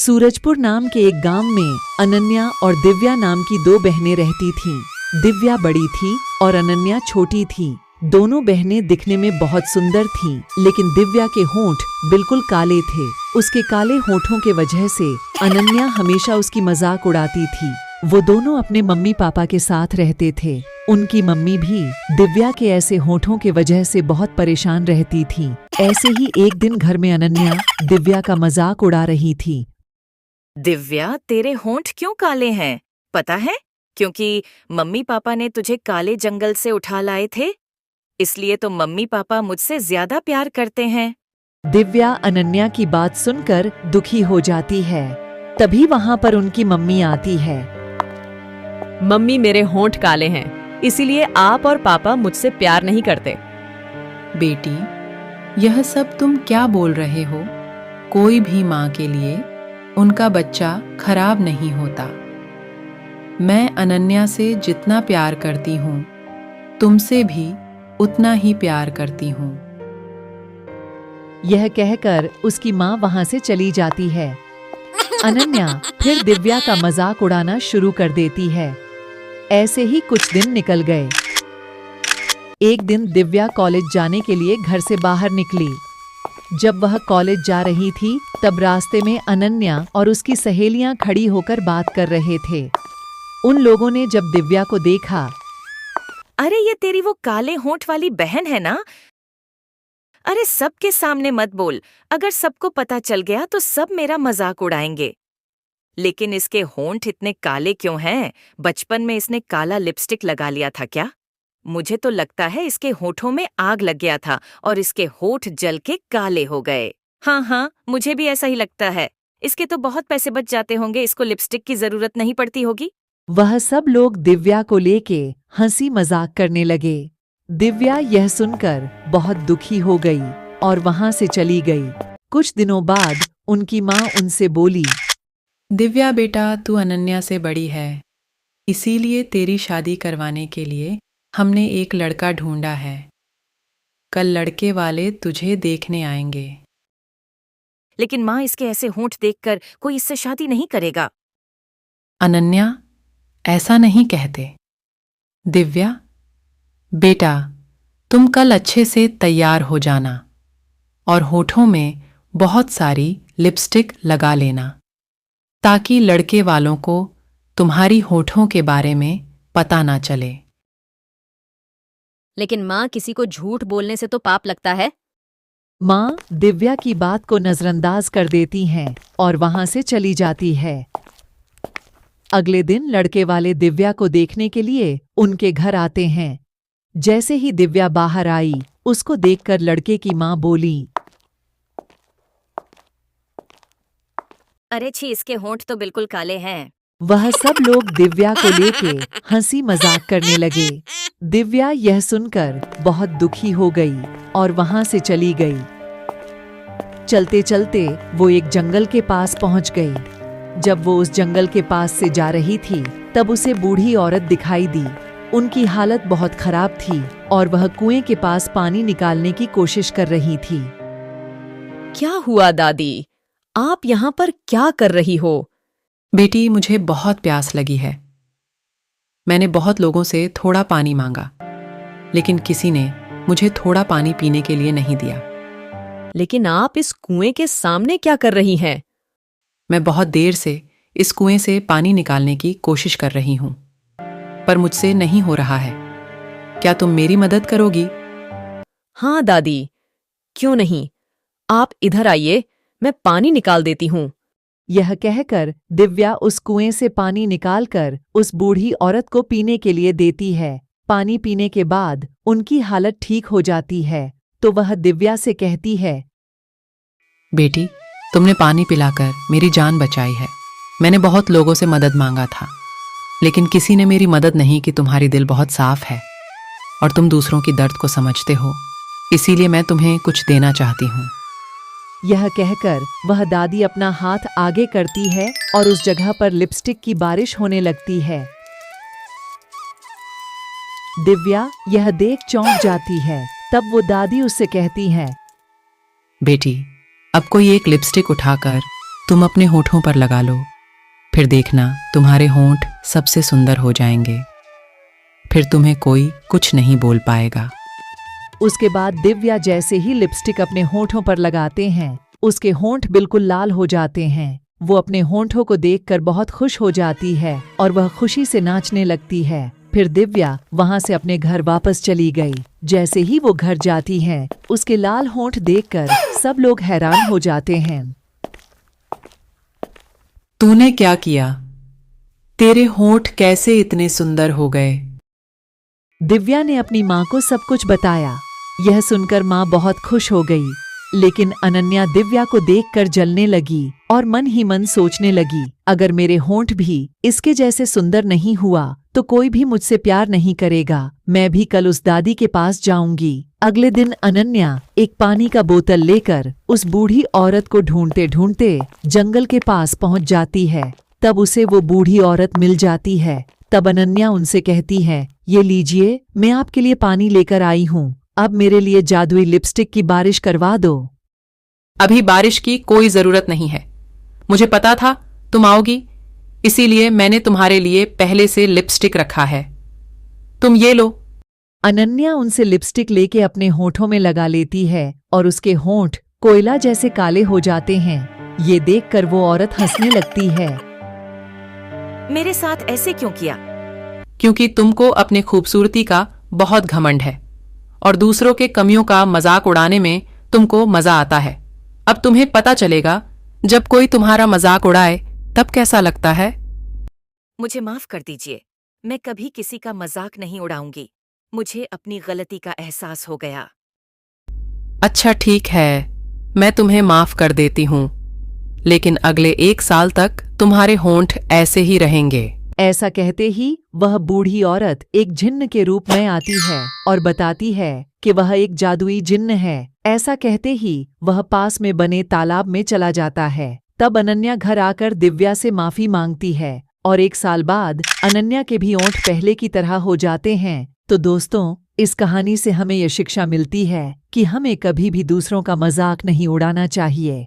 सूरजपुर नाम के एक गांव में अनन्या और दिव्या नाम की दो बहनें रहती थीं। दिव्या बड़ी थी और अनन्या छोटी थी। दोनों बहनें दिखने में बहुत सुंदर थीं, लेकिन दिव्या के होंठ बिल्कुल काले थे। उसके काले होंठों के वजह से अनन्या हमेशा उसकी मजाक उड़ाती थी। वो दोनों अपने मम्मी पापा के साथ रहते थे। उनकी मम्मी भी दिव्या के ऐसे होंठों के वजह से बहुत परेशान रहती थी। ऐसे ही एक दिन घर में अनन्या दिव्या का मजाक उड़ा रही थी। दिव्या, तेरे होंठ क्यों काले हैं? पता है, क्योंकि मम्मी पापा ने तुझे काले जंगल से उठा लाए थे, इसलिए तो मम्मी पापा मुझसे ज्यादा प्यार करते हैं। दिव्या अनन्या की बात सुनकर दुखी हो जाती है। तभी वहाँ पर उनकी मम्मी आती है। मम्मी, मेरे होंठ काले हैं, इसीलिए आप और पापा मुझसे प्यार नहीं करते। बेटी, यह सब तुम क्या बोल रहे हो? कोई भी माँ के लिए उनका बच्चा खराब नहीं होता। मैं अनन्या से जितना प्यार करती हूँ, तुमसे भी उतना ही प्यार करती हूँ। यह कहकर उसकी माँ वहाँ से चली जाती है। अनन्या फिर दिव्या का मजाक उड़ाना शुरू कर देती है। ऐसे ही कुछ दिन निकल गए। एक दिन दिव्या कॉलेज जाने के लिए घर से बाहर निकली। जब वह कॉलेज जा रही थी, तब रास्ते में अनन्या और उसकी सहेलियां खड़ी होकर बात कर रहे थे। उन लोगों ने जब दिव्या को देखा, अरे, ये तेरी वो काले होंठ वाली बहन है ना? अरे, सबके सामने मत बोल, अगर सबको पता चल गया तो सब मेरा मजाक उड़ाएंगे। लेकिन इसके होंठ इतने काले क्यों हैं? बचपन में इसने काला लिपस्टिक लगा लिया था क्या? मुझे तो लगता है इसके होठों में आग लग गया था और इसके होठ जल के काले हो गए। हाँ, मुझे भी ऐसा ही लगता है। इसके तो बहुत पैसे बच जाते होंगे, इसको लिपस्टिक की जरूरत नहीं पड़ती होगी। वह सब लोग दिव्या को लेके हंसी मजाक करने लगे। दिव्या यह सुनकर बहुत दुखी हो गई और वहां से चली गई। कुछ दिनों बाद उनकी माँ उनसे बोली, दिव्या बेटा, तू अनन्या से बड़ी है, इसीलिए तेरी शादी करवाने के लिए हमने एक लड़का ढूंढा है। कल लड़के वाले तुझे देखने आएंगे। लेकिन माँ, इसके ऐसे होंठ देखकर कोई इससे शादी नहीं करेगा। अनन्या, ऐसा नहीं कहते। दिव्या बेटा, तुम कल अच्छे से तैयार हो जाना और होठों में बहुत सारी लिपस्टिक लगा लेना, ताकि लड़के वालों को तुम्हारी होठों के बारे में पता ना चले। लेकिन माँ, किसी को झूठ बोलने से तो पाप लगता है। माँ दिव्या की बात को नजरअंदाज कर देती हैं और वहां से चली जाती है। अगले दिन लड़के वाले दिव्या को देखने के लिए उनके घर आते हैं। जैसे ही दिव्या बाहर आई, उसको देखकर लड़के की माँ बोली, अरे छी, इसके होंठ तो बिल्कुल काले हैं। वह सब लोग दिव्या को लेके हंसी मजाक करने लगे। दिव्या यह सुनकर बहुत दुखी हो गई और वहां से चली गई। चलते चलते वो एक जंगल के पास पहुंच गई। जब वो उस जंगल के पास से जा रही थी, तब उसे बूढ़ी औरत दिखाई दी। उनकी हालत बहुत खराब थी और वह कुएं के पास पानी निकालने की कोशिश कर रही थी। क्या हुआ दादी? आप यहाँ पर क्या कर रही हो? बेटी, मुझे बहुत प्यास लगी है। मैंने बहुत लोगों से थोड़ा पानी मांगा, लेकिन किसी ने मुझे थोड़ा पानी पीने के लिए नहीं दिया। लेकिन आप इस कुएं के सामने क्या कर रही हैं? मैं बहुत देर से इस कुएं से पानी निकालने की कोशिश कर रही हूँ, पर मुझसे नहीं हो रहा है। क्या तुम मेरी मदद करोगी? हाँ दादी, क्यों नहीं। आप इधर आइए, मैं पानी निकाल देती हूँ। यह कहकर दिव्या उस कुएं से पानी निकालकर उस बूढ़ी औरत को पीने के लिए देती है। पानी पीने के बाद उनकी हालत ठीक हो जाती है, तो वह दिव्या से कहती है, बेटी, तुमने पानी पिलाकर मेरी जान बचाई है। मैंने बहुत लोगों से मदद मांगा था, लेकिन किसी ने मेरी मदद नहीं की। तुम्हारी दिल बहुत साफ है और तुम दूसरों की दर्द को समझते हो, इसीलिए मैं तुम्हें कुछ देना चाहती हूँ। यह कहकर वह दादी अपना हाथ आगे करती है और उस जगह पर लिपस्टिक की बारिश होने लगती है। दिव्या यह देख चौंक जाती है। तब वो दादी उससे कहती है, बेटी, अब कोई एक लिपस्टिक उठाकर तुम अपने होठों पर लगा लो, फिर देखना तुम्हारे होंठ सबसे सुंदर हो जाएंगे। फिर तुम्हें कोई कुछ नहीं बोल पाएगा। उसके बाद दिव्या जैसे ही लिपस्टिक अपने होठों पर लगाते हैं, उसके होंठ बिल्कुल लाल हो जाते हैं। वो अपने होंठों को देखकर बहुत खुश हो जाती है और वह खुशी से नाचने लगती है। फिर दिव्या वहां से अपने घर वापस चली गई। जैसे ही वो घर जाती है, उसके लाल होंठ देखकर सब लोग हैरान हो जाते हैं। तूने क्या किया? तेरे होंठ कैसे इतने सुंदर हो गए? दिव्या ने अपनी माँ को सब कुछ बताया। यह सुनकर माँ बहुत खुश हो गई, लेकिन अनन्या दिव्या को देखकर जलने लगी और मन ही मन सोचने लगी, अगर मेरे होंठ भी इसके जैसे सुंदर नहीं हुआ तो कोई भी मुझसे प्यार नहीं करेगा। मैं भी कल उस दादी के पास जाऊंगी। अगले दिन अनन्या एक पानी का बोतल लेकर उस बूढ़ी औरत को ढूंढते ढूंढते जंगल के पास पहुंच जाती है। तब उसे वो बूढ़ी औरत मिल जाती है। तब अनन्या उनसे कहती है, ये लीजिए, मैं आपके लिए पानी लेकर आई हूँ। अब मेरे लिए जादुई लिपस्टिक की बारिश करवा दो। अभी बारिश की कोई जरूरत नहीं है। मुझे पता था तुम आओगी, इसीलिए मैंने तुम्हारे लिए पहले से लिपस्टिक रखा है। तुम ये लो। अनन्या उनसे लिपस्टिक लेके अपने होठों में लगा लेती है और उसके होंठ कोयला जैसे काले हो जाते हैं। ये देखकर वो औरत हंसने लगती है। मेरे साथ ऐसे क्यों किया? क्योंकि तुमको अपने खूबसूरती का बहुत घमंड है और दूसरों के कमियों का मजाक उड़ाने में तुमको मजा आता है। अब तुम्हें पता चलेगा, जब कोई तुम्हारा मजाक उड़ाए तब कैसा लगता है। मुझे माफ कर दीजिए, मैं कभी किसी का मजाक नहीं उड़ाऊंगी। मुझे अपनी गलती का एहसास हो गया। अच्छा ठीक है, मैं तुम्हें माफ कर देती हूँ, लेकिन अगले 1 साल तक तुम्हारे होंठ ऐसे ही रहेंगे। ऐसा कहते ही वह बूढ़ी औरत एक जिन्न के रूप में आती है और बताती है कि वह एक जादुई जिन्न है। ऐसा कहते ही वह पास में बने तालाब में चला जाता है। तब अनन्या घर आकर दिव्या से माफी मांगती है और 1 साल बाद अनन्या के भी होंठ पहले की तरह हो जाते हैं। तो दोस्तों, इस कहानी से हमें यह शिक्षा मिलती है कि हमें कभी भी दूसरों का मजाक नहीं उड़ाना चाहिए।